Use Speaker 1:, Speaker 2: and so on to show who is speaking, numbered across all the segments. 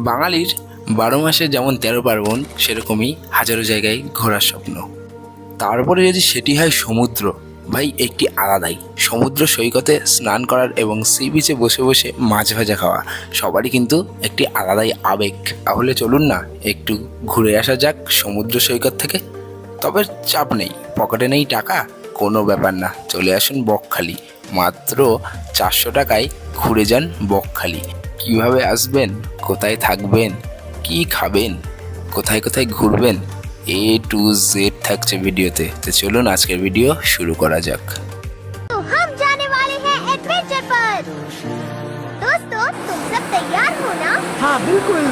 Speaker 1: বাঙালির ১২ মাসে যেমন ১৩ পার্বণ, সেরকমই হাজারো জায়গায় ঘোরার স্বপ্ন। তারপরে যদি সেটি হয় সমুদ্র, ভাই একটি আলাদাই। সমুদ্র সৈকতে স্নান করার এবং সি বিচে বসে বসে মাছ ভাজা খাওয়া সবারই কিন্তু একটি আলাদাই আবেগ। তাহলে চলুন না একটু ঘুরে আসা যাক সমুদ্র সৈকত থেকে। তবে চাপ নেই, পকেটে নেই টাকা, কোনো ব্যাপার না, চলে আসুন বকখালি। মাত্র ৪০০ টাকায় ঘুরে যান বকখালি। কিভাবে আসবেন, কোথায় থাকবেন, কি খাবেন, কোথায় কোথায় ঘুরবেন, A to Z থাকছে ভিডিওতে। তো চলুন আজকের ভিডিও শুরু করা যাক।
Speaker 2: तो हम जाने वाले हैं एडवेंचर पर। दोस्तों तुम सब तैयार हो ना?
Speaker 3: हाँ बिल्कुल।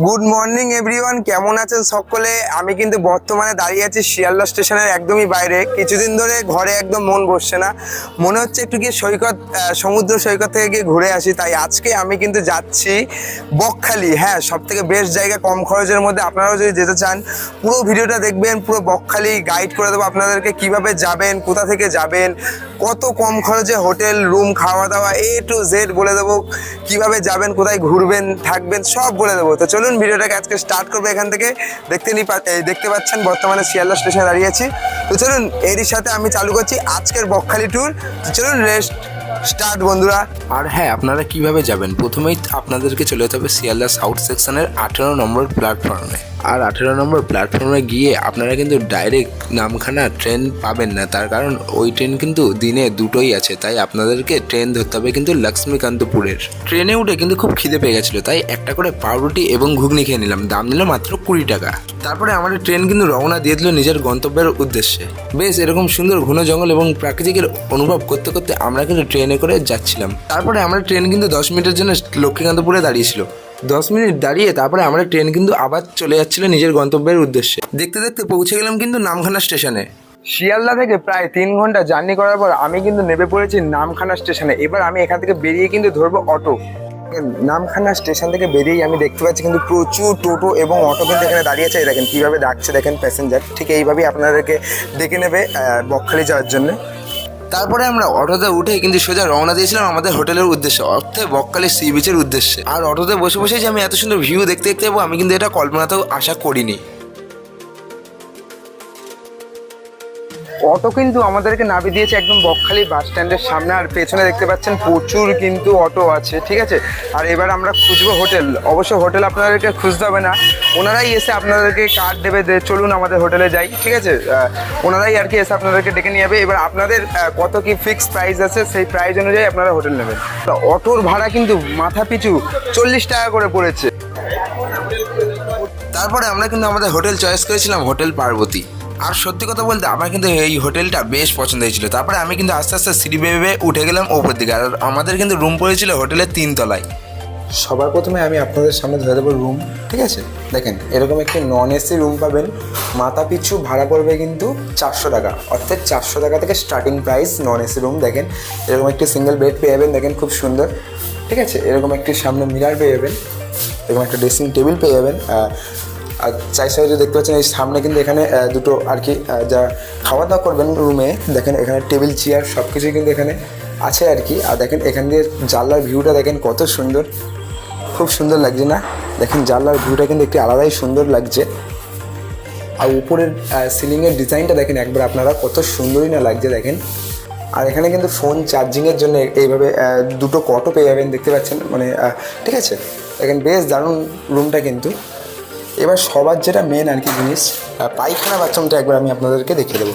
Speaker 4: গুড মর্নিং এভরিওয়ান, কেমন আছেন সকলে? আমি কিন্তু বর্তমানে দাঁড়িয়ে আছি শিয়ালদা স্টেশনের একদমই বাইরে। কিছুদিন ধরে ঘরে একদম মন বসছে না, মনে হচ্ছে একটু গিয়ে সমুদ্র সৈকত থেকে গিয়ে ঘুরে আসি। তাই আজকে আমি কিন্তু যাচ্ছি বকখালি। হ্যাঁ, সব থেকে বেস্ট জায়গা, কম খরচের মধ্যে। আপনারাও যদি যেতে চান পুরো ভিডিওটা দেখবেন, পুরো বকখালি গাইড করে দেবো আপনাদেরকে, কিভাবে যাবেন, কোথা থেকে যাবেন, কত কম খরচে হোটেল রুম, খাওয়া দাওয়া A to Z বলে দেবো, কিভাবে যাবেন, কোথায় ঘুরবেন, থাকবেন, সব বলে দেবো। তো চলুন ভিডিওটাকে আজকে স্টার্ট করবো এখান থেকে। দেখতে পাচ্ছেন বর্তমানে শিয়ালদা স্টেশনে দাঁড়িয়ে আছি। তো চলুন এরই সাথে আমি চালু করছি আজকের বকখালি ট্যুর। তো চলুন রেস্ট স্টার্ট বন্ধুরা।
Speaker 1: আর হ্যাঁ, আপনারা কিভাবে যাবেন, প্রথমেই আপনাদেরকে চলে যেতে হবে শিয়ালদা সাউথ সেকশনের 18 নম্বর প্ল্যাটফর্মে। আর 18 নম্বর প্ল্যাটফর্মে গিয়ে আপনারা কিন্তু ডাইরেক্ট নামখানা ট্রেন পাবেন না, তার কারণ ওই ট্রেন কিন্তু দিনে দুটোই আছে। তাই আপনাদেরকে ট্রেন ধরতে হবে কিন্তু লক্ষ্মীকান্তপুরের। ট্রেনে উঠে কিন্তু খুব খিদে পেয়ে গেছিলো, তাই একটা করে পাউরুটি এবং ঘুগনি খেয়ে নিলাম। দাম নিল মাত্র 20 টাকা। তারপরে আমাদের ট্রেন কিন্তু রওনা দিয়ে দিল নিজের গন্তব্যের উদ্দেশ্যে। বেশ এরকম সুন্দর ঘন জঙ্গল এবং প্রাকৃতিকের অনুভব করতে করতে আমরা কিন্তু ট্রেনে করে যাচ্ছিলাম। তারপরে আমরা ট্রেন কিন্তু 10 মিনিটের জন্য লক্ষ্মীকান্তপুরে দাঁড়িয়েছিল। 10 মিনিট দাঁড়িয়ে তারপরে আমরা ট্রেন কিন্তু আবার চলে যাচ্ছিল নিজের গন্তব্যের উদ্দেশ্যে। দেখতে দেখতে পৌঁছে গেলাম কিন্তু নামখানা স্টেশনে।
Speaker 4: শিয়ালদা থেকে প্রায় 3 ঘন্টা জার্নি করার পর আমি কিন্তু নেমে পড়েছি নামখানা স্টেশনে। এবার আমি এখান থেকে বেরিয়ে কিন্তু ধরবো অটো। নামখানা স্টেশন থেকে বেরিয়েই আমি দেখতে পাচ্ছি কিন্তু প্রচুর টোটো এবং অটো কিন্তু এখানে দাঁড়িয়ে আছে। দেখেন কীভাবে ডাকছে, দেখেন প্যাসেঞ্জার। ঠিক এইভাবেই আপনাদেরকে ডেকে নেবে বকখালি যাওয়ার জন্য।
Speaker 1: তারপরে আমরা অটোতে উঠে কিন্তু সোজা রওনা দিয়েছিলাম আমাদের হোটেলের উদ্দেশ্যে, অর্থাৎ বকখালি সি বিচের উদ্দেশ্যে। আর অটোতে বসে বসে যে আমি এত সুন্দর ভিউ দেখতে দেখতে যাবো, আমি কিন্তু এটা কল্পনাতেও আশা করিনি।
Speaker 4: অটো কিন্তু আমাদেরকে নামিয়ে দিয়েছে একদম বকখালি বাস স্ট্যান্ডের সামনে। আর পেছনে দেখতে পাচ্ছেন প্রচুর কিন্তু অটো আছে, ঠিক আছে। আর এবার আমরা খুঁজবো হোটেল। অবশ্য হোটেল আপনাদেরকে খুঁজতে হবে না, ওনারাই এসে আপনাদেরকে কার্ড দেবে, চলুন আমাদের হোটেলে যাই, ঠিক আছে। ওনারাই আর কি এসে আপনাদেরকে ডেকে নিয়ে যাবে। এবার আপনাদের কত কি ফিক্সড প্রাইস আছে, সেই প্রাইস অনুযায়ী আপনারা হোটেল নেবেন। তো অটোর ভাড়া কিন্তু মাথা পিছু 40 টাকা করে পড়েছে।
Speaker 1: তারপরে আমরা কিন্তু আমাদের হোটেল চয়েস করেছিলাম হোটেল পার্বতী। আর সত্যি কথা বলতে আমার কিন্তু এই হোটেলটা বেশ পছন্দ হয়েছিল। তারপরে আমি কিন্তু আস্তে আস্তে সিঁড়ি বেয়ে উঠে গেলাম ওপর দিকে। আর আমাদের কিন্তু রুম পড়েছিল হোটেলের 3 তলায়।
Speaker 4: সবার প্রথমে আমি আপনাদের সামনে ধরে দেবো রুম, ঠিক আছে। দেখেন এরকম একটি নন এসি রুম পাবেন। মাথা পিছু ভাড়া পড়বে কিন্তু 400 টাকা, অর্থাৎ 400 টাকা থেকে starting price non AC room. দেখেন এরকম একটি সিঙ্গেল বেড পেয়ে যাবেন, দেখেন খুব সুন্দর, ঠিক আছে। এরকম একটি সামনে মিরার পেয়ে যাবেন, এরকম একটা ড্রেসিং টেবিল পেয়ে যাবেন। আর চাই সাইডে দেখতে পাচ্ছেন এই সামনে কিন্তু এখানে দুটো আর কি যা খাওয়া দাওয়া করবেন রুমে, দেখেন এখানে টেবিল চেয়ার সব কিছুই কিন্তু এখানে আছে আর কি। আর দেখেন এখান দিয়ে জানলার ভিউটা দেখেন কত সুন্দর, খুব সুন্দর লাগছে না? দেখেন জানলার ভিউটা কিন্তু একটি আলাদাই সুন্দর লাগছে। আর উপরের সিলিংয়ের ডিজাইনটা দেখেন একবার আপনারা, কত সুন্দরই না লাগছে দেখেন। আর এখানে কিন্তু ফোন চার্জিংয়ের জন্য এইভাবে দুটো কটও পেয়ে যাবেন, দেখতে পাচ্ছেন মানে, ঠিক আছে। দেখেন বেশ দারুণ রুমটা কিন্তু। এবার সবার যেটা মেন আর কি জিনিস, পায়খানা বাথরুমটা একবার আমি আপনাদেরকে দেখিয়ে দেবো।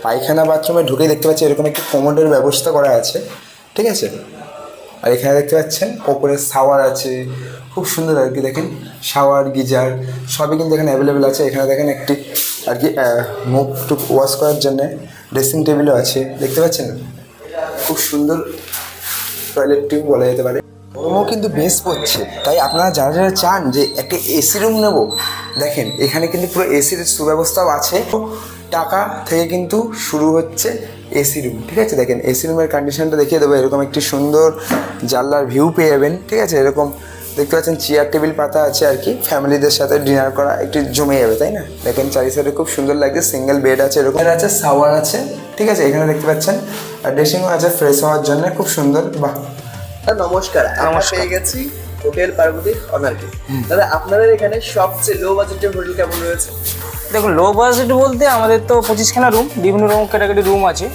Speaker 4: পায়খানা বাথরুমে ঢুকেই দেখতে পাচ্ছি এরকম একটি কমোডের ব্যবস্থা করা আছে, ঠিক আছে। আর এখানে দেখতে পাচ্ছেন ওপরে শাওয়ার আছে, খুব সুন্দর আর কি। দেখেন শাওয়ার, গিজার সবই কিন্তু এখানে অ্যাভেলেবেল আছে। এখানে দেখেন একটি আর কি মুখ টুক ওয়াশ করার জন্যে ড্রেসিং টেবিলও আছে, দেখতে পাচ্ছেন। খুব সুন্দর টয়লেট টিউব বলা যেতে পারে। রুমও কিন্তু বেশ পড়ছে, তাই আপনারা যারা যারা চান যে একটা এসি রুম নেব, দেখেন এখানে কিন্তু পুরো এসির সুব্যবস্থাও আছে। টাকা থেকে কিন্তু শুরু হচ্ছে এসি রুম, ঠিক আছে। দেখেন এসি রুমের কন্ডিশনটা দেখিয়ে দেবো। এরকম একটি সুন্দর জানলার ভিউ পেয়ে যাবেন, ঠিক আছে। এরকম দেখতে পাচ্ছেন চেয়ার টেবিল পাতা আছে আর কি, ফ্যামিলিদের সাথে ডিনার করা একটু জমে যাবে, তাই না? দেখেন চারি সাইডে খুব সুন্দর লাগছে। সিঙ্গেল বেড আছে, এরকম আছে, শাওয়ার আছে, ঠিক আছে। এখানে দেখতে পাচ্ছেন আর ড্রেসিংও আছে ফ্রেশ হওয়ার জন্য, খুব সুন্দর। বাহ,
Speaker 3: নমস্কার, আমরা পেয়ে গেছি হোটেল পার্বতীর অনারকে। দাদা আপনাদের এখানে সবচেয়ে লো বাজেটের হোটেল কেমন রয়েছে?
Speaker 5: দেখুন, লো বাজেট বলতে আমাদের তো 25খানা রুম, বিভিন্ন রকম ক্যাটাগরি রুম আছে।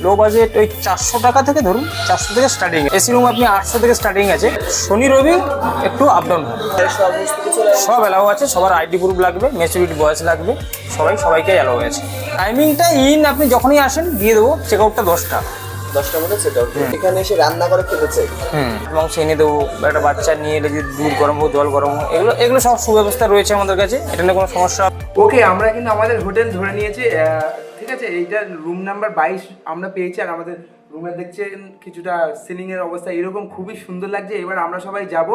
Speaker 5: লো বাজেট ওই 400 টাকা থেকে ধরুন, 400 থেকে স্টার্টিং। এসি রুম আপনি 800 থেকে স্টার্টিং আছে। শনি রবি একটু আপ ডাউন হয়।
Speaker 3: সমস্ত কিছু
Speaker 5: সব অ্যালাউ আছে, সবার আইডি প্রুফ লাগবে, ম্যাচুরিটি বয়স লাগবে, সবাইকে অ্যালাউ আছে। টাইমিংটা আপনি যখনই আসেন দিয়ে দেবো, চেক আউটটা 10টা।
Speaker 3: 10টা মধ্যে সেটা এখানে এসে রান্না করে খেতে চাই।
Speaker 5: মাংস এনে দেবো, একটা বাচ্চা নিয়ে এলে যদি দুধ গরম হোক, জল গরম হোক, এগুলো সব সুব্যবস্থা রয়েছে আমাদের কাছে, এটা নিয়ে কোনো সমস্যা।
Speaker 6: ওকে, আমরা কিন্তু আমাদের হোটেল ধরে নিয়েছি, ঠিক আছে। এইটা রুম নাম্বার 22 আমরা পেয়েছি। আর আমাদের রুমে দেখছেন কিছুটা সিলিং এর অবস্থা এরকম খুবই সুন্দর লাগছে। এবার আমরা সবাই যাব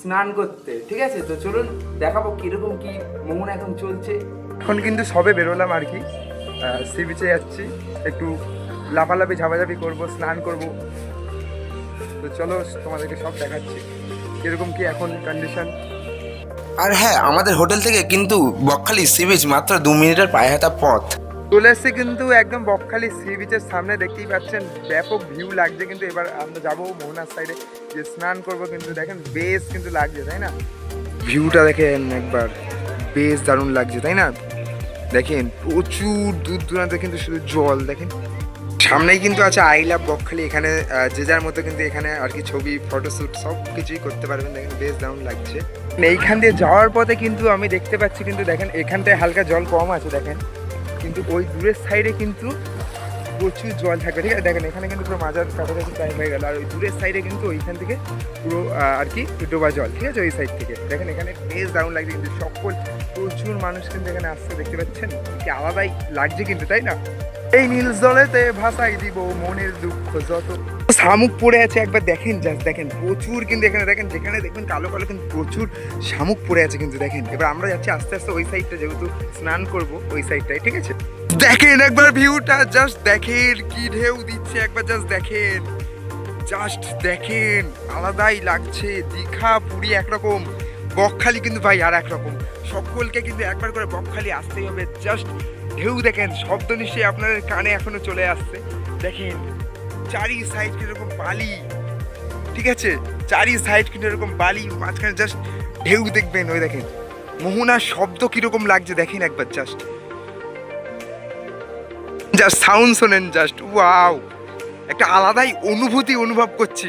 Speaker 6: স্নান করতে, ঠিক আছে। তো চলুন দেখাবো কিরকম কি মোহনা এখন চলছে। এখন কিন্তু সবে বেরোলাম আর কি, সি বিচে যাচ্ছি, একটু লাফালাফি ঝাপাঝাপি করবো, স্নান করব। তো চলো তোমাদেরকে সব দেখাচ্ছি কিরকম কি এখন কন্ডিশন।
Speaker 1: আর হ্যাঁ, আমাদের হোটেল থেকে কিন্তু বকখালি সি বিচ মাত্র 2 মিনিটের পায়ে হাঁটা পথ।
Speaker 6: চলে এসছে কিন্তু একদম বকখালি সি বিচের সামনে, দেখতেই পাচ্ছেন ব্যাপক ভিউ লাগছে। কিন্তু এবার আমরা যাবো মোহনার সাইডে, যে স্নান করব। কিন্তু দেখেন বেশ কিন্তু লাগছে, তাই না? ভিউটা দেখেন একবার, বেশ দারুণ লাগছে, তাই না? দেখেন প্রচুর দূর দূরান্তে কিন্তু শুধু জল। দেখেন সামনেই কিন্তু আছে আই লাভ বকখালি। এখানে যে যার মতো কিন্তু এখানে আর কি ছবি, ফটোশ্যুট সব কিছুই করতে পারবেন। দেখেন বেশ দারুণ লাগছে। এইখান দিয়ে যাওয়ার পথে কিন্তু আমি দেখতে পাচ্ছি, কিন্তু দেখেন এখানটায় হালকা জল কম আছে দেখেন, কিন্তু ওই দূরের সাইডে কিন্তু প্রচুর জল থাকবে, ঠিক আছে। দেখেন এখানে কিন্তু পুরো মাজার কাছাকাছি টাইম হয়ে গেল। আর ওই দূরের সাইডে কিন্তু ওইখান থেকে পুরো আর কি ডোবা জল, ঠিক আছে, ওই সাইড থেকে। দেখেন এখানে বেশ দারুণ লাগছে, কিন্তু সকল প্রচুর মানুষ কিন্তু এখানে আসছে, দেখতে পাচ্ছেন কি আলাদাই লাগছে কিন্তু, তাই না? এই নীল জলেতে ভাসাই দিব মনের দুঃখ যত। শামুক পড়ে আছে, একবার দেখেন, জাস্ট দেখেন প্রচুর কিন্তু এখানে। দেখেন যেখানে দেখবেন কালো কালো কিন্তু প্রচুর শামুক পড়ে আছে কিন্তু, দেখেন। এবার আমরা যাচ্ছি আস্তে আস্তে ওই সাইডটা, যেহেতু স্নান করব ওই সাইডটাই, ঠিক আছে। দেখেন একবার ভিউটা, জাস্ট দেখেন কি ঢেউ দিচ্ছে, একবার জাস্ট দেখেন, জাস্ট দেখেন, আলাদাই লাগছে। দীঘা পুরী একরকম, বকখালি কিন্তু ভাই আর একরকম। সকলকে কিন্তু একবার করে বকখালি আসতেই হবে। জাস্ট ঢেউ দেখেন, শব্দ নিশ্চয়ই আপনাদের কানে এখনো চলে আসছে। দেখেন চারি সাইড কিরকম বালি, ঠিক আছে, চারি সাইড কিন্তু এরকম বালি, মাঝখানে জাস্ট ঢেউ দেখবেন। ওই দেখেন মোহনার শব্দ কিরকম লাগছে, দেখেন একবার জাস্ট সাউন্ড শোনেন, জাস্ট ওয়াও, একটা আলাদাই অনুভূতি অনুভব করছি।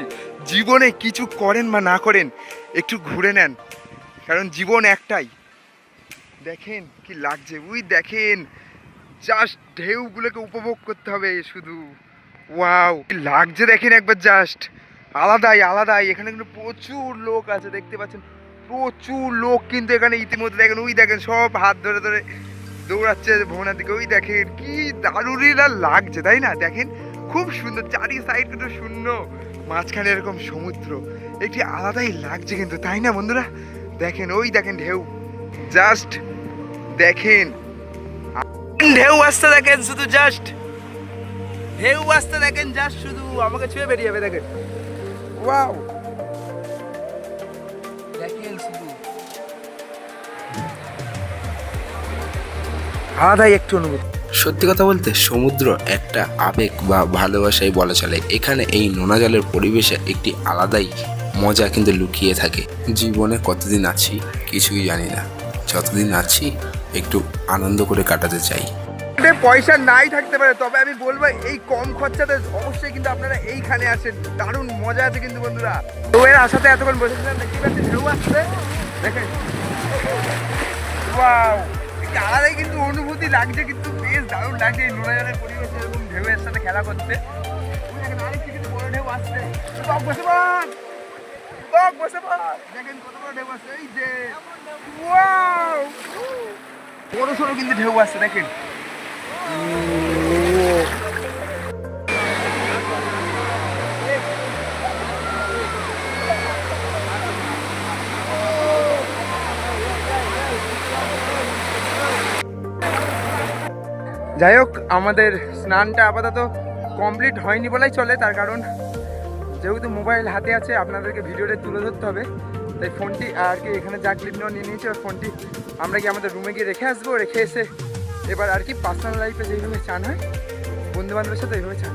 Speaker 6: জীবনে কিছু করেন বা না করেন, একটু ঘুরে নেন, কারণ জীবন একটাই। দেখেন কি লাগছে, ওই দেখেন জাস্ট ঢেউগুলোকে উপভোগ করতে হবে শুধু। ওয়াও কি লাগছে দেখেন একবার, জাস্ট আলাদাই আলাদাই। এখানে কিন্তু প্রচুর লোক আছে, দেখতে পাচ্ছেন প্রচুর লোক কিন্তু এখানে ইতিমধ্যে। দেখেন ওই দেখেন সব হাত ধরে ধরে দৌড়াচ্ছে মোহনার দিকে। ওই দেখেন কি দারুণই না লাগছে, তাই না? দেখেন খুব সুন্দর, চারি সাইড কিন্তু শূন্য, মাঝখানে এরকম সমুদ্র, একটি আলাদাই লাগছে কিন্তু, তাই না বন্ধুরা? দেখেন ওই দেখেন ঢেউ, জাস্ট দেখেন ঢেউ আসতে দেখেন, শুধু জাস্ট ঢেউ আসতে দেখেন, জাস্ট শুধু আমাকে ছুঁয়ে বেরিয়ে যাবে। দেখেন ওয়াও, দেখেন শুধু আলাদাই একটু অনুভূতি।
Speaker 1: সত্যি কথা বলতে সমুদ্র একটা আবেগ বা ভালোবাসাই বলা চলে। এখানে এই নোনা জলের পরিবেশে একটি আলাদাই মজা কিন্তু লুকিয়ে থাকে। জীবনে কতদিন আছি কিছুই জানি না, যতদিন আছি একটু আনন্দ করে কাটাতে চাই।
Speaker 6: পয়সা নাই থাকতে পারে, তবে আমি বলবো এই কম খরচাতে অবশ্যই কিন্তু আপনারা এইখানে আসেন, দারুণ মজা আছে কিন্তু বন্ধুরা। তো এর আশাতে এতক্ষণ বসেছিলাম, দেখতে পাচ্ছেন ঢেউ আসছে, দেখেন ওয়াও, আলাদাই কিন্তু অনুভূতি লাগছে, কিন্তু বেশ দারুণ লাগছে এই নোনা জলের পরিবেশে এরকম ঢেউয়ের সাথে খেলা করতে। আরেকটি কিন্তু বড় ঢেউ আসছে, বসে বসে দেখেন কত বড় ঢেউ আসছে, এই যে ওয়াও, বড় সড়ো কিন্তু ঢেউ আসছে, দেখেন। যাই হোক, আমাদের স্নানটা আপাতত কমপ্লিট হয়নি বলাই চলে, তার কারণ যেহেতু মোবাইল হাতে আছে আপনাদেরকে ভিডিওটা তুলে ধরতে হবে, তাই ফোনটি আর কি এখানে যা ক্লিপ নেওয়া নিয়ে নিয়েছি, ওর ফোনটি আমরা কি আমাদের রুমে গিয়ে রেখে আসবো। রেখে এসে এবার আর কি পার্সোনাল লাইফে যেইভাবে চান হয় বন্ধুবান্ধবের সাথে এইভাবে চান।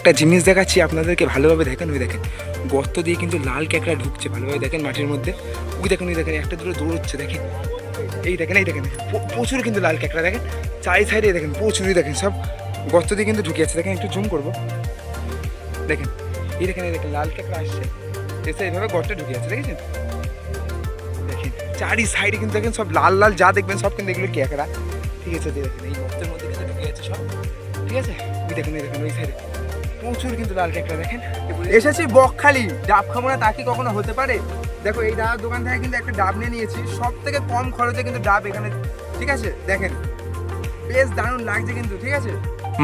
Speaker 6: একটা জিনিস দেখাচ্ছি আপনাদেরকে, ভালোভাবে দেখেন। ওই দেখেন গর্ত দিয়ে কিন্তু লাল ক্যাকড়া ঢুকছে, ভালোভাবে দেখেন মাটির মধ্যে। ওই দেখেন একটা দূরে দৌড়চ্ছে, দেখেন এই দেখেন প্রচুর কিন্তু লাল ক্যাকড়া, দেখেন চারি সাইডে দেখেন প্রচুরই, দেখেন সব গর্ত দিয়ে কিন্তু ঢুকে যাচ্ছে। দেখেন একটু জুম করবো, দেখেন এই দেখেন লাল ক্যাকড়া আসছে, এসে এইভাবে গর্তে ঢুকে যাচ্ছে, দেখেছেন? দেখেন চারি সাইডে কিন্তু দেখেন সব লাল লাল যা দেখবেন সব কিন্তু এগুলো ক্যাকড়া, ঠিক আছে? দেখেন এই গর্তের মধ্যে কিন্তু ঢুকে যাচ্ছে সব, ঠিক আছে? ওই দেখেন ওই সাইডে প্রচুর কিন্তু লাল ক্যাকড়া। দেখেন এসেছি বকখালি, ডাব খাবো না তা কি কখনো হতে পারে? দেখো এই ডাব দোকান থেকে কিন্তু একটা ডাব নিয়ে নিয়েছি, সব থেকে কম খরচে কিন্তু ডাব এখানে, ঠিক আছে? দেখেন বেশ দারুণ লাগছে কিন্তু, ঠিক আছে?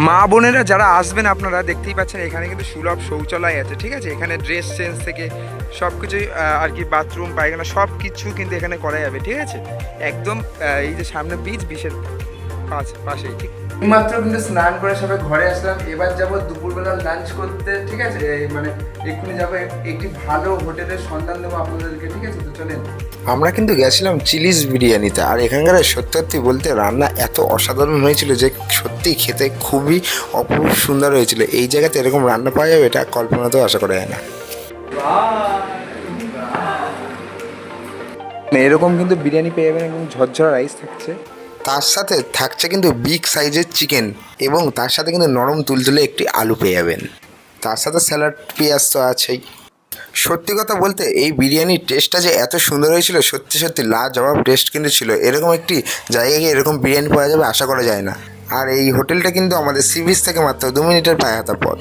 Speaker 6: মা বোনেরা যারা আসবেন আপনারা দেখতেই পাচ্ছেন এখানে কিন্তু সুলভ শৌচালয় আছে, ঠিক আছে? এখানে ড্রেস চেঞ্জ থেকে সব কিছুই আর কি, বাথরুম পায়খানা সব কিছু কিন্তু এখানে করা যাবে, ঠিক আছে? একদম এই যে সামনে বিচের পাশেই, ঠিক? মাত্র কিন্তু স্নান করে সবাই ঘরে আসলাম, এবার যাবো দুপুরবেলা লাঞ্চ করতে, ঠিক আছে? মানে এক্ষুনি যাবো একটি ভালো হোটেলের সন্ধান দেবো আপনাদেরকে, ঠিক আছে? তো চলেন।
Speaker 1: আমরা কিন্তু গেছিলাম চিলিজ বিরিয়ানিতে, আর এখানকার সত্যি বলতে রান্না এত অসাধারণ হয়েছিল যে সত্যি খেতে খুবই অপূর্ব সুন্দর হয়েছিল। এই জায়গাতে এরকম রান্না পাওয়া যাবে এটা কল্পনাতেও আশা করা যায় না।
Speaker 6: এরকম কিন্তু বিরিয়ানি পেয়ে যাবেন, এবং ঝরঝরা রাইস থাকছে,
Speaker 1: তার সাথে থাকছে কিন্তু বিগ সাইজের চিকেন, এবং তার সাথে কিন্তু নরম তুলতুলে একটি আলু পেয়ে যাবেন। তার সাথে স্যালাড, পেঁয়াজ তো আছেই। সত্যি কথা বলতে এই বিরিয়ানির টেস্টটা যে এত সুন্দর হয়েছিল, সত্যি লাজবাব টেস্ট কিন্তু ছিল। এরকম একটি জায়গায় গিয়ে এরকম বিরিয়ানি পাওয়া যাবে আশা করা যায় না। আর এই হোটেলটা কিন্তু আমাদের সি বিচ থেকে মাত্র 2 মিনিটের পায়ে হাঁটা পথ।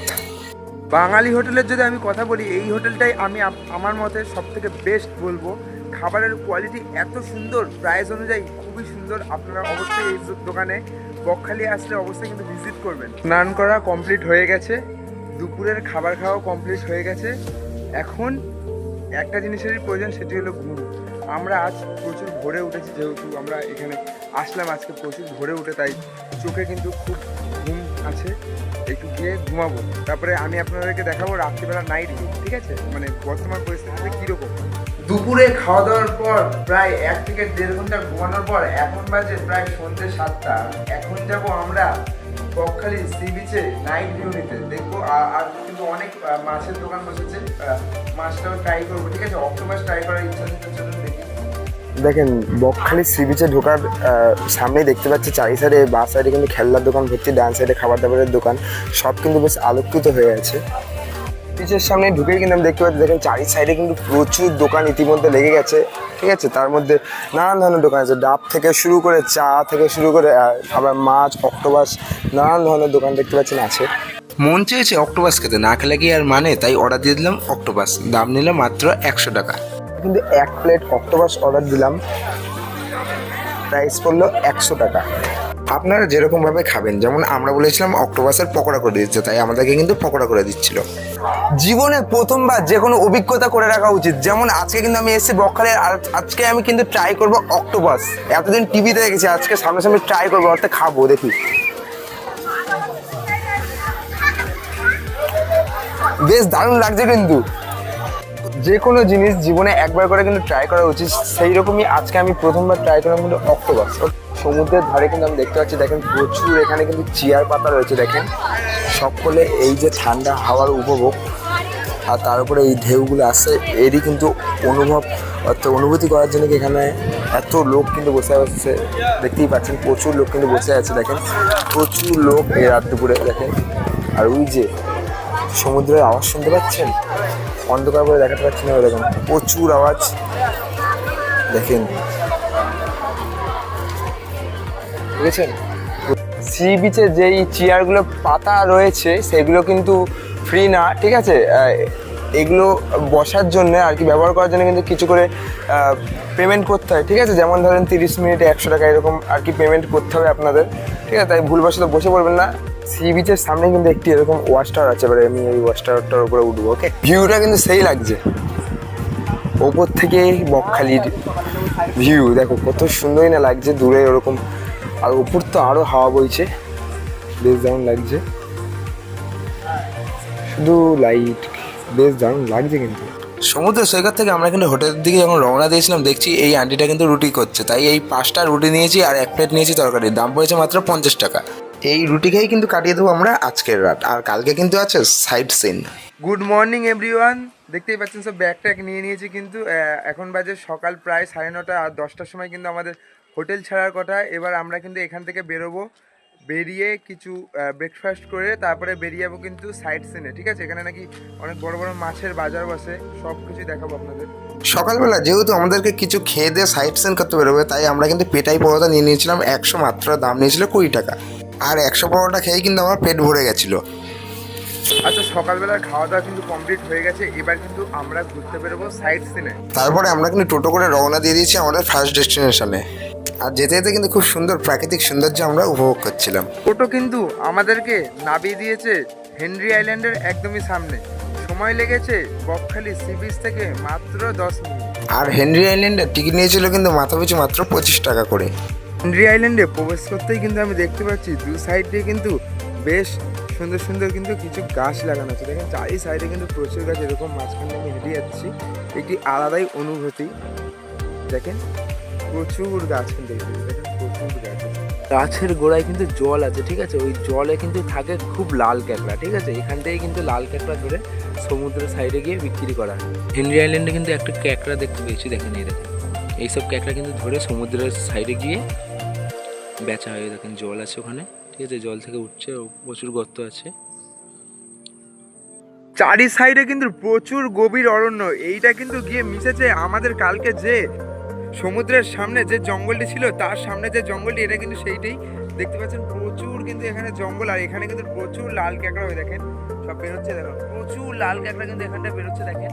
Speaker 6: বাঙালি হোটেলের যদি আমি কথা বলি, এই হোটেলটাই আমি আমার মতে সব থেকে বেস্ট বলবো। খাবারের কোয়ালিটি এত সুন্দর, প্রাইস অনুযায়ী খুবই সুন্দর। আপনারা অবশ্যই এই দোকানে বকখালি আসলে অবশ্যই কিন্তু ভিজিট করবেন। স্নান করা কমপ্লিট হয়ে গেছে, দুপুরের খাবার খাওয়া কমপ্লিট হয়ে গেছে। এখন একটা জিনিসেরই প্রয়োজন, সেটি হলো ঘুম। আমরা আজ প্রচুর ভোরে উঠেছি, যেহেতু আমরা এখানে আসলাম আজকে প্রচুর ভোরে উঠে, তাই চোখে কিন্তু খুব ঘুম আছে। একটু গিয়ে ঘুমাবো, তারপরে আমি আপনাদেরকে দেখাবো রাত্রিবেলা নাইট ভিউ, ঠিক আছে? মানে বর্তমান পরিস্থিতিতে কীরকম। দুপুরে খাওয়া দাওয়ার পর প্রায় 1 থেকে 1.5 ঘন্টা ঘুমানোর পর এখন বাজে প্রায় সন্ধ্যে 7টা। এখন যাব আমরা বকখালি সি বিচে নাইট ভিউ নিতে, দেখবো। আর কিন্তু অনেক মাছের দোকান বসেছে, মাছটাও ট্রাই করবো, ঠিক আছে? অক্টোপাস ট্রাই করার ইচ্ছা আছে, চলুন দেখি।
Speaker 4: দেখেন বকখালি সি বিচে ঢোকার সামনেই দেখতে পাচ্ছি চারি সাইডে, বা সাইডে কিন্তু খেলনার দোকান ভর্তি, ডান সাইডে খাবার দাবারের দোকান, সব কিন্তু বেশ আলোকিত হয়ে আছে। বিচের সামনে ঢুকেই কিন্তু আমি দেখতে পাচ্ছি, দেখেন চারি সাইডে কিন্তু প্রচুর দোকান ইতিমধ্যে লেগে গেছে, ঠিক আছে? তার মধ্যে নানান ধরনের দোকান আছে, ডাব থেকে শুরু করে চা থেকে শুরু করে আবার মাছ, অক্টোপাস, নানান ধরনের দোকান দেখতে পাচ্ছেন আছে।
Speaker 1: মন চেয়েছে অক্টোপাস খেতে, না খেলে কি আর মানে, তাই অর্ডার দিয়ে দিলাম অক্টোপাস। দাম নিল মাত্র 100 টাকা।
Speaker 4: কিন্তু 1 প্লেট অক্টোপাস অর্ডার দিলাম, প্রাইস পড়লো 100 টাকা।
Speaker 1: আপনারা যেরকমভাবে খাবেন, যেমন আমরা বলেছিলাম অক্টোপাসের পকোড়া করে দিচ্ছে, তাই আমাদেরকে কিন্তু পকোড়া করে দিচ্ছিল।
Speaker 4: জীবনে প্রথমবার যে কোনো অভিজ্ঞতা করে রাখা উচিত। যেমন আজকে কিন্তু আমি এসেছি বকখালি, আর আজকে আমি কিন্তু ট্রাই করব অক্টোপাস। এতদিন টিভিতে দেখেছি, আজকে সামনাসামনি ট্রাই করবো, অর্থাৎ খাবো, দেখি। বেশ দারুণ লাগছে কিন্তু। যে কোনো জিনিস জীবনে একবার করে কিন্তু ট্রাই করা উচিত, সেই রকমই আজকে আমি প্রথমবার ট্রাই করলাম কিন্তু অক্টোপাস। সমুদ্রের ধারে কিন্তু আমি দেখতে পাচ্ছি, দেখেন প্রচুর এখানে কিন্তু চেয়ার পাতা রয়েছে, দেখেন সকলে এই যে ঠান্ডা হাওয়ার উপভোগ, আর তার উপরে এই ঢেউগুলো আসছে, এরই কিন্তু অনুভূতি করার জন্য এখানে এত লোক কিন্তু বসে আছে। দেখতেই পাচ্ছেন প্রচুর লোক কিন্তু বসে আছে, দেখেন প্রচুর লোক এই রাত দুপুরে, দেখেন। আর ওই যে সমুদ্রের আওয়াজ শুনতে পাচ্ছেন, অন্ধকার করে দেখাতে পাচ্ছি না, দেখুন প্রচুর আওয়াজ, দেখেন বুঝেছেন। সি বিচে যেই চেয়ারগুলো পাতা রয়েছে সেগুলো কিন্তু ফ্রি না, ঠিক আছে? এগুলো বসার জন্য আর কি, ব্যবহার করার জন্য কিন্তু কিছু করে পেমেন্ট করতে হয়, ঠিক আছে? যেমন ধরেন 30 মিনিটে 100 টাকা এরকম আর কি পেমেন্ট করতে হবে আপনাদের, ঠিক আছে? তাই ভুলবশত বসে পড়বেন না। সি বিচের সামনে কিন্তু একটি এরকম ওয়াচ টাওয়ার আছে, এবারে আমি এই ওয়াচ টাওয়ারটার উপরে উঠবো, ওকে? ভিউটা কিন্তু সেই লাগছে, ওপর থেকে বকখালির ভিউ দেখো কত সুন্দরই না লাগছে দূরে ওরকম, আর উপর তো আরও হাওয়া বইছে, বেশ দারুণ লাগছে, শুধু লাইট, বেশ দারুণ লাগছে কিন্তু।
Speaker 1: সমুদ্র সৈকত থেকে আমরা কিন্তু হোটেলের দিকে যখন রওনা দিয়েছিলাম, দেখছি এই আন্টিটা কিন্তু রুটি করছে, তাই এই 5টা রুটি নিয়েছি আর 1 প্লেট নিয়েছি তরকারি। দাম পড়েছে মাত্র 50 টাকা।
Speaker 4: এই রুটি খেয়েই কিন্তু কাটিয়ে দেবো আমরা আজকের রাত, আর কালকে কিন্তু আছে sightseeing.
Speaker 6: Good morning everyone, দেখতেই পাচ্ছেন সব ব্যাগ ট্যাগ নিয়ে নিয়েছি কিন্তু এখন বাজে সকাল প্রায় 9:30 আর 10টার সময় কিন্তু আমাদের হোটেল ছাড়ার কথা। এবার আমরা কিন্তু এখান থেকে বেরোবো, বেরিয়ে কিছু ব্রেকফাস্ট করে তারপরে বেরিয়ে যাবো কিন্তু সাইড সিনে, ঠিক আছে? এখানে নাকি অনেক বড় বড় মাছের বাজার বসে, সব কিছুই দেখাবো আপনাদের।
Speaker 4: সকালবেলা যেহেতু আমাদেরকে কিছু খেয়ে দিয়ে সাইড সিন করতে বেরোবে, তাই আমরা কিন্তু পেটাই পরোটা নিয়ে নিয়েছিলাম 100 মাত্র, দাম নিয়েছিল 20 টাকা। আর 100 পরোটা খেয়েই কিন্তু আমার পেট ভরে গেছিলো।
Speaker 6: আচ্ছা, সকালবেলার খাওয়া দাওয়া কিন্তু কমপ্লিট হয়ে গেছে, এবার কিন্তু আমরা ঘুরতে বেরোবো সাইড সিনে।
Speaker 4: তারপরে আমরা কিন্তু টোটো করে রওনা দিয়ে দিয়েছি আমাদের ফার্স্ট ডেস্টিনেশনে। আর যেতে যেতে কিন্তু খুব সুন্দর প্রাকৃতিক সৌন্দর্য আমরা উপভোগ করছিলাম।
Speaker 6: টোটো কিন্তু আমাদেরকে নামিয়ে দিয়েছে হেনরি আইল্যান্ডের একদমই সামনে। সময় লেগেছে বকখালি সি বিচ থেকে মাত্র 10 মিনিট।
Speaker 4: আর হেনরি আইল্যান্ডের টিকিট নিয়েছিল কিন্তু মাথাপিছু মাত্র 25 টাকা করে।
Speaker 6: হেনরি আইল্যান্ডে প্রবেশ করতেই কিন্তু আমি দেখতে পাচ্ছি দু সাইড দিয়ে কিন্তু বেশ সুন্দর সুন্দর কিন্তু কিছু গাছ লাগানো আছে। দেখেন চারি সাইডে কিন্তু প্রচুর গাছ, এরকম মাঝখানে আমি হেঁটে যাচ্ছি, একটি আলাদাই অনুভূতি। দেখেন প্রচুর গাছ কিন্তু দেখেন প্রচুর গাছ আছে। গাছের গোড়ায় কিন্তু জল আছে, ঠিক আছে? ওই জলে কিন্তু থাকে খুব লাল ক্যাকড়া, ঠিক আছে? এখান থেকে কিন্তু লাল ক্যাকড়া ধরে সমুদ্রের সাইডে গিয়ে বিক্রি করা হয়। হেনরি আইল্যান্ডে কিন্তু একটা ক্যাকড়া দেখতে পেয়েছি, দেখেন এই দেখেন এইসব ক্যাকড়া কিন্তু ধরে সমুদ্রের সাইডে গিয়ে বেচা হয়। দেখেন জল আছে ওখানে, ঠিক আছে? জল থেকে উঠছে, প্রচুর গর্ত আছে। চারি সাইডে কিন্তু প্রচুর গভীর অরণ্য। এইটা কিন্তু গিয়ে মিশেছে আমাদের কালকে যে সমুদ্রের সামনে যে জঙ্গলটি ছিল, তার সামনে যে জঙ্গলটি, এটা কিন্তু সেইটাই। দেখতে পাচ্ছেন প্রচুর কিন্তু এখানে জঙ্গল, আর এখানে কিন্তু প্রচুর লাল ক্যাকড়া হয়ে দেখেন সব বেরোচ্ছে। দেখো প্রচুর লাল ক্যাকড়া কিন্তু এখানটা বেরোচ্ছে, দেখেন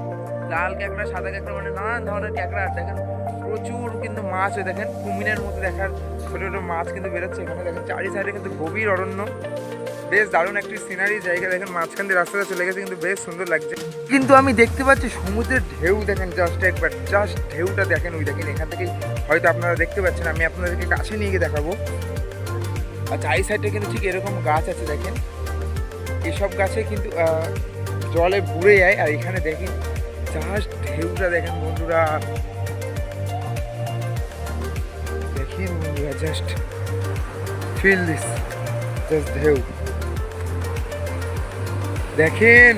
Speaker 6: লাল ক্যাকড়া, সাদা ক্যাকড়া, মানে নানান ধরনের ক্যাকড়া। আর দেখেন প্রচুর কিন্তু মাছ হয়ে দেখেন কুমিরের মতো দেখার ছোটো ছোটো মাছ কিন্তু বেরোচ্ছে এখানে। দেখেন চারি সাইডে কিন্তু গভীর অরণ্য, বেশ দারুণ একটি সিনারি জায়গা। দেখেন মাঝখান দিয়ে রাস্তাটা চলে গেছে, কিন্তু বেশ সুন্দর লাগছে। কিন্তু আমি দেখতে পাচ্ছি সমুদ্রের ঢেউ, দেখেন জাস্ট একবার, জাস্ট ঢেউটা দেখেন। ওই দেখেন এখান থেকেই হয়তো আপনারা দেখতে পাচ্ছেন, আমি আপনাদেরকে কাছে নিয়ে গিয়ে দেখাবো। আর চারি সাইডে কিন্তু ঠিক এরকম গাছ আছে, দেখেন এসব গাছে কিন্তু জলে বুড়ে যায়। আর এখানে দেখেন জাস্ট ঢেউটা দেখেন বন্ধুরা, দেখেন বন্ধুরা, জাস্ট ফিল দিস, জাস্ট ঢেউ দেখেন।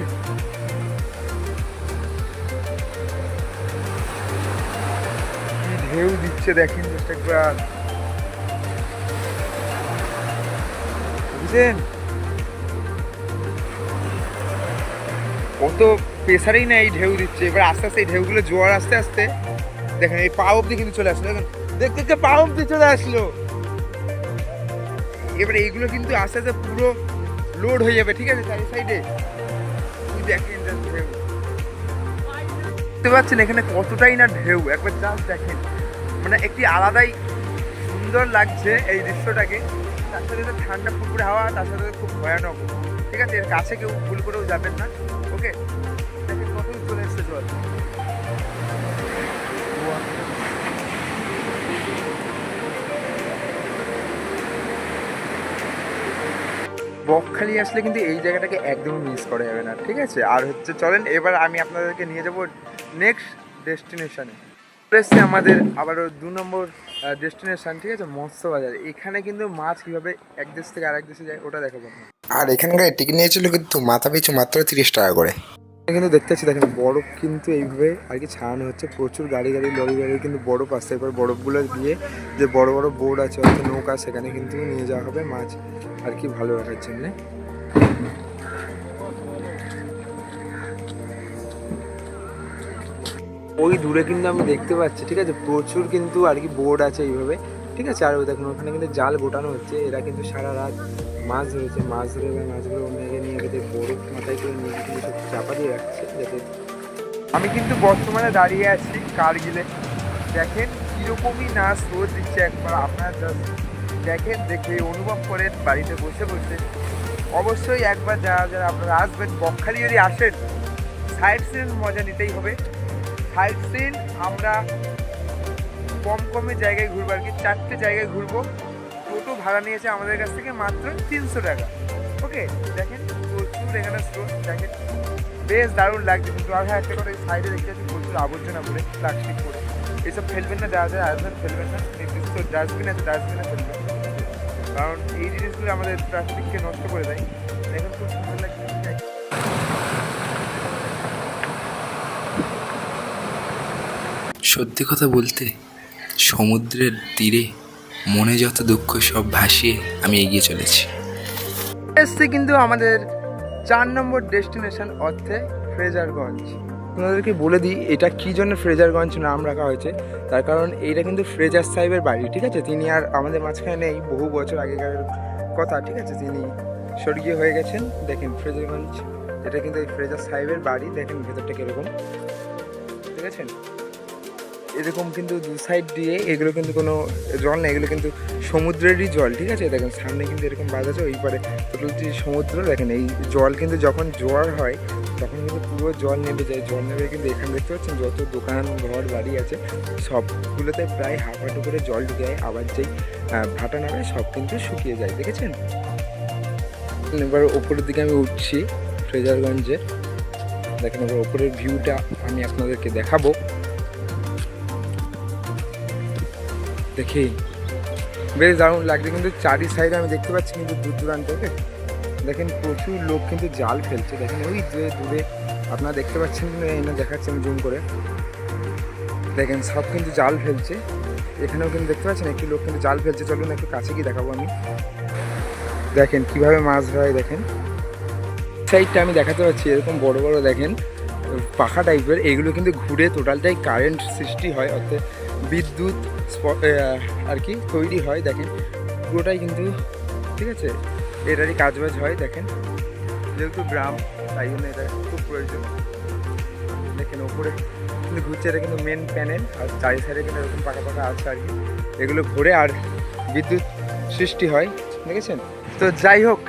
Speaker 6: কি ঢেউ দিচ্ছে দেখেন জাস্ট একবার, বুঝলেন? কত প্রেসারেই না এই ঢেউ দিচ্ছে। এবার আস্তে আস্তে এই ঢেউগুলো জোয়ার আস্তে আস্তে দেখেন এই পা অব্দি কিন্তু চলে আসলো, দেখেন দেখতে দেখতে পা অব্দি চলে আসলো। এবার এইগুলো কিন্তু আস্তে আস্তে পুরো লোড হয়ে যাবে, ঠিক আছে? চারি সাইডে দেখেন ঢেউ, দেখতে পাচ্ছেন এখানে কতটাই না ঢেউ, একবার জাস্ট দেখেন। মানে একটি আলাদাই সুন্দর লাগছে এই দৃশ্যটাকে। তার সাথে ঠান্ডা ফুরফুরে হাওয়া, তার সাথে খুব ভয়ানক, ঠিক আছে? এর কাছে কেউ ভুল করেও যাবেন না, ওকে? দেখেন কত চলে এসছে জল। বকখালি আসলে কিন্তু এই জায়গাটাকে একদমই মিস করা যাবে না, ঠিক আছে? আর হচ্ছে চলেন এবার আমি আপনাদেরকে নিয়ে যাব নেক্সট ডেস্টিনেশনে। এসছে আমাদের আবারও 2 নম্বর ডেস্টিনেশন, ঠিক আছে? মৎস্য বাজার। এখানে কিন্তু মাছ কীভাবে এক দেশ থেকে আরেক দেশে যায় ওটা দেখাবো।
Speaker 4: আর এখানকার টিকিট নিয়েছিল কিন্তু মাথাপিছু মাত্র 30 টাকা করে।
Speaker 6: কিন্তু দেখতে পাচ্ছি দেখেন বরফ কিন্তু এইভাবে আর কি ছাড়ানো হচ্ছে, প্রচুর গাড়ি গাড়ি লরি গাড়ি কিন্তু বরফ আসছে। এবার বরফগুলো দিয়ে যে বড় বড় বোর্ড আছে, হয়তো নৌকা, সেখানে কিন্তু নিয়ে যাওয়া হবে মাছ আর কি ভালো রাখার জন্যে। ওই দূরে কিন্তু আমি দেখতে পাচ্ছি, ঠিক আছে, প্রচুর কিন্তু আর কি বোর্ড আছে এইভাবে, ঠিক আছে? আর ওই দেখুন ওখানে কিন্তু জাল গোটানো হচ্ছে। এরা কিন্তু সারা রাত মাছ ধরেছে, মাছ ধরে এবার মাছগুলো অন্য জায়গায় নিয়ে গেছে, বরফ মাথায় করে নিয়ে কিন্তু সব চাপা দিয়ে রাখছে যাতে। আমি কিন্তু বর্তমানে দাঁড়িয়ে আছি কারগিলে। দেখেন কীরকমই না স্রোত দিচ্ছে, একবার আপনারা জাস্ট দেখেন, দেখে অনুভব করেন বাড়িতে বসে বসে। অবশ্যই একবার যারা যারা আপনারা আসবেন বকখালি যদি আসেন, সাইড সিন মজা নিতেই হবে। সাইড সিন আমরা কমে জায়গায় ঘুরবো আর কি, 4টে জায়গায় ঘুরবো। টোটো ভাড়া নিয়েছে আমাদের কাছ থেকে মাত্র 300 টাকা, ওকে? দেখেন প্রচুর এখানে স্রোত, দেখেন বেশ দারুণ লাগছে। কিন্তু আর হ্যাঁ, একটা করে সাইডে দেখতে পাচ্ছি প্রচুর আবর্জনা করে, প্লাস্টিক করে, এইসব ফেলবেন না, যারা যারা আসবেন ফেলবেন না। নির্দিষ্ট ডাস্টবিন আছে, ডাস্টবিনে ফেলবেন। কারণ এই জিনিসগুলো আমাদের প্রাকৃতিককে নষ্ট করে দেয়। দেখুন খুব সুন্দর লাগছে।
Speaker 1: সত্যি কথা বলতে সমুদ্রের তীরে মনে যত দুঃখ সব ভাসিয়ে আমি এগিয়ে চলেছি।
Speaker 6: এসছি কিন্তু আমাদের 4 নম্বর ডেস্টিনেশন অর্থে ফ্রেজারগঞ্জ। আপনাদেরকে বলে দিই এটা কী জন্য ফ্রেজারগঞ্জ নাম রাখা হয়েছে। তার কারণ এইটা কিন্তু ফ্রেজার সাহেবের বাড়ি, ঠিক আছে। তিনি আর আমাদের মাঝখানে নেই, বহু বছর আগেকার কথা, ঠিক আছে। তিনি স্বর্গীয় হয়ে গেছেন। দেখেন ফ্রেজারগঞ্জ, এটা কিন্তু এই ফ্রেজার সাহেবের বাড়ি। দেখেন ভেতরটা কীরকম, ঠিক আছে। এরকম কিন্তু দু সাইড দিয়ে এগুলো কিন্তু কোনো জল না, এগুলো কিন্তু সমুদ্রেরই জল, ঠিক আছে। দেখেন সামনে কিন্তু এরকম বাঁধ আছে, ওই পারে টোটালটি সমুদ্র। দেখেন এই জল কিন্তু যখন জোয়ার হয় তখন কিন্তু পুরো জল নেমে যায়। জল নেমে কিন্তু এখানে দেখতে পাচ্ছেন যত দোকান ঘর বাড়ি আছে সবগুলোতে প্রায় হাফ হাঁটু করে জল ঢুকে যায়। আবার যেই ভাটা নামে সব কিন্তু শুকিয়ে যায়, দেখেছেন। এবার ওপরের দিকে আমি উঠছি ফ্রেজারগঞ্জের। দেখেন এবার ওপরের ভিউটা আমি আপনাদেরকে দেখাবো। দেখি বেশ দারুণ লাগছে কিন্তু চারি সাইডে আমি দেখতে পাচ্ছি কিন্তু দূর দূরান্ত থেকে দেখেন প্রচুর লোক কিন্তু জাল ফেলছে। দেখেন ওই যে দূরে আপনারা দেখতে পাচ্ছেন কিন্তু এই না দেখাচ্ছি আমি জুম করে। দেখেন সব কিন্তু জাল ফেলছে, এখানেও কিন্তু দেখতে পাচ্ছেন একটি লোক কিন্তু জাল ফেলছে। চলুন একটু কাছে গিয়ে দেখাবো আমি। দেখেন কিভাবে মাছ ধরায়। দেখেন সাইডটা আমি দেখাতে পাচ্ছি এরকম বড় বড় দেখেন পাখা টাইপের, এগুলো কিন্তু ঘুরে টোটালটাই কারেন্ট সৃষ্টি হয়, অর্থাৎ বিদ্যুৎ আর কি তৈরি হয়। দেখেন পুরোটাই কিন্তু, ঠিক আছে, এটারই কাজবাজ হয়। দেখেন যেহেতু গ্রাম তাই জন্য এটা খুব প্রয়োজন। দেখেন ওপরে কিন্তু ঘুরছে, এটা কিন্তু মেন প্যানেল, আর চারি সাইডে কিন্তু এরকম পাকা পাকা আছে আর কি, এগুলো ঘুরে আর বিদ্যুৎ সৃষ্টি হয়, দেখেছেন। তো যাই হোক,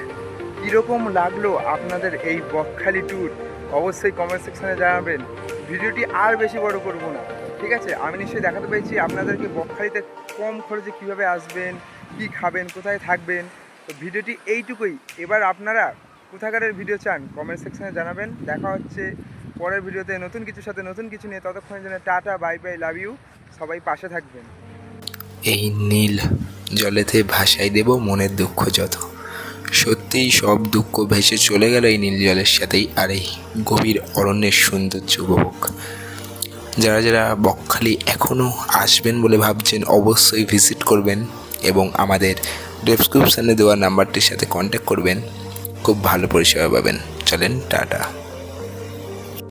Speaker 6: কীরকম লাগলো আপনাদের এই বকখালি ট্যুর অবশ্যই কমেন্ট সেকশনে জানাবেন। ভিডিওটি আর বেশি বড় করব না, ঠিক আছে। আমি নিশ্চয়ই দেখাতে পেরেছি আপনাদেরকে বকখালিতে কম খরচে কীভাবে আসবেন, কী খাবেন, কোথায় থাকবেন। তো ভিডিওটি এইটুকুই। এবার আপনারা কোথাকারের ভিডিও চান কমেন্ট সেকশনে জানাবেন। দেখা হচ্ছে পরের ভিডিওতে নতুন কিছুর সাথে, নতুন কিছু নিয়ে। ততক্ষণের জন্য tata, bye bye, love you. সবাই পাশে থাকবেন।
Speaker 1: এই নীল জলেতে ভাসাই দেব মনের দুঃখ যত। সত্যিই সব দুঃখ ভেসে চলে গেল এই নীল জলের সাথেই, আর এই গভীর অরণ্যের সৌন্দর্য উপভোগ। যারা যারা বকখালি এখনও আসবেন বলে ভাবছেন অবশ্যই ভিজিট করবেন এবং আমাদের ডেসক্রিপশানে দেওয়া নাম্বারটির সাথে কন্ট্যাক্ট করবেন। খুব ভালো পরিষেবা পাবেন। চলেন টাটা।